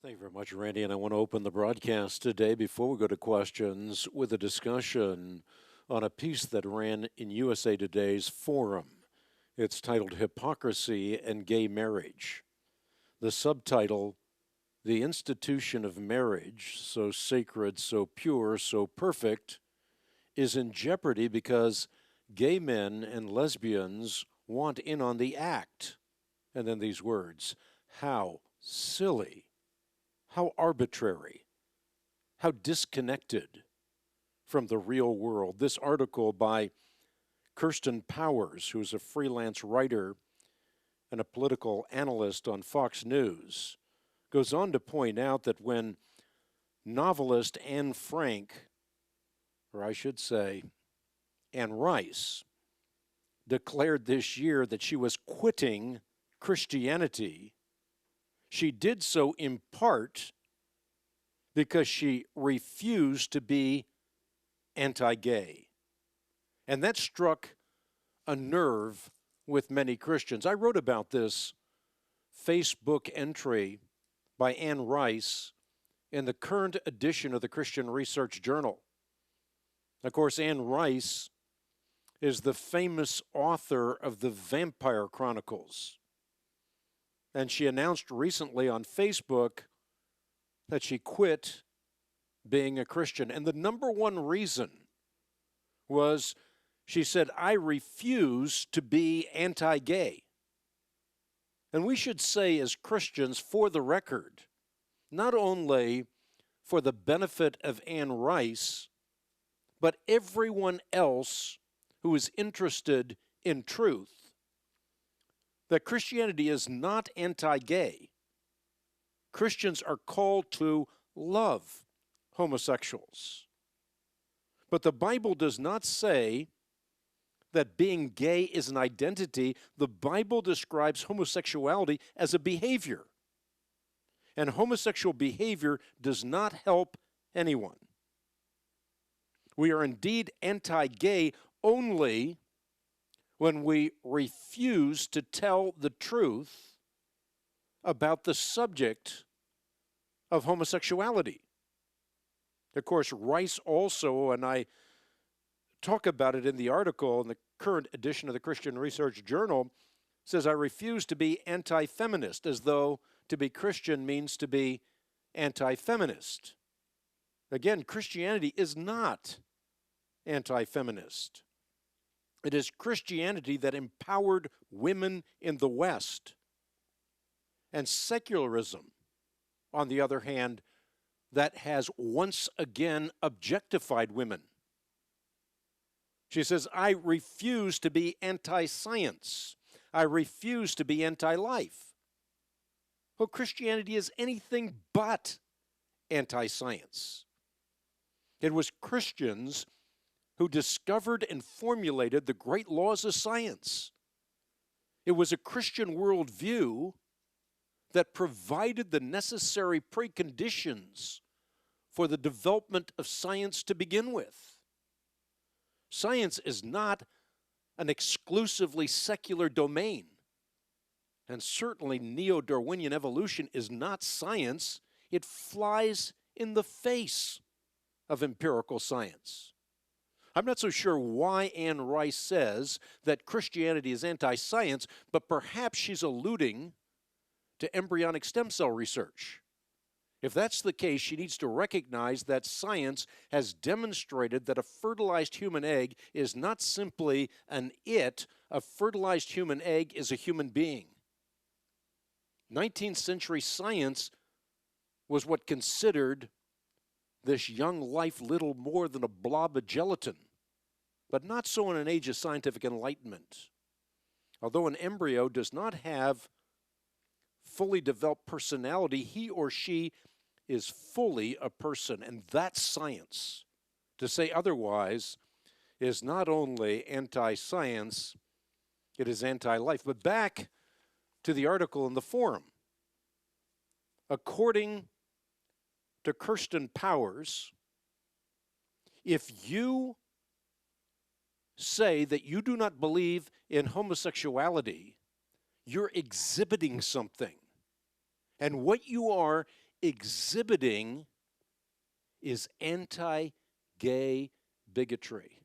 Thank you very much, Randy. And I want to open the broadcast today before we go to questions with a discussion on a piece that ran in USA Today's Forum. It's titled Hypocrisy and Gay Marriage. The subtitle, The Institution of Marriage, so sacred, so pure, so perfect, is in jeopardy because gay men and lesbians want in on the act. And then these words, how silly. How arbitrary, how disconnected from the real world. This article by Kirsten Powers, who's a freelance writer and a political analyst on Fox News, goes on to point out that when novelist Anne Frank, or I should say Anne Rice, declared this year that she was quitting Christianity, she did so in part because she refused to be anti-gay. And that struck a nerve with many Christians. I wrote about this Facebook entry by Anne Rice in the current edition of the Christian Research Journal. Of course, Anne Rice is the famous author of the Vampire Chronicles. And she announced recently on Facebook that she quit being a Christian. And the number one reason was she said, I refuse to be anti-gay. And we should say as Christians, for the record, not only for the benefit of Anne Rice, but everyone else who is interested in truth, that Christianity is not anti-gay. Christians are called to love homosexuals. But the Bible does not say that being gay is an identity. The Bible describes homosexuality as a behavior. And homosexual behavior does not help anyone. We are indeed anti-gay only when we refuse to tell the truth about the subject of homosexuality. Of course, Rice also, and I talk about it in the article in the current edition of the Christian Research Journal, says, I refuse to be anti-feminist, as though to be Christian means to be anti-feminist. Again, Christianity is not anti-feminist. It is Christianity that empowered women in the West. And secularism, on the other hand, that has once again objectified women. She says, I refuse to be anti-science. I refuse to be anti-life. Well, Christianity is anything but anti-science. It was Christians who discovered and formulated the great laws of science. It was a Christian worldview that provided the necessary preconditions for the development of science to begin with. Science is not an exclusively secular domain, and certainly neo-Darwinian evolution is not science. It flies in the face of empirical science. I'm not so sure why Anne Rice says that Christianity is anti-science, but perhaps she's alluding to embryonic stem cell research. If that's the case, she needs to recognize that science has demonstrated that a fertilized human egg is not simply an it. A fertilized human egg is a human being. 19th century science was what considered this young life little more than a blob of gelatin, but not so in an age of scientific enlightenment. Although an embryo does not have fully developed personality, he or she is fully a person, and that's science. To say otherwise is not only anti-science, it is anti-life. But back to the article in the forum. According to Kirsten Powers, if you say that you do not believe in homosexuality, you're exhibiting something. And what you are exhibiting is anti-gay bigotry.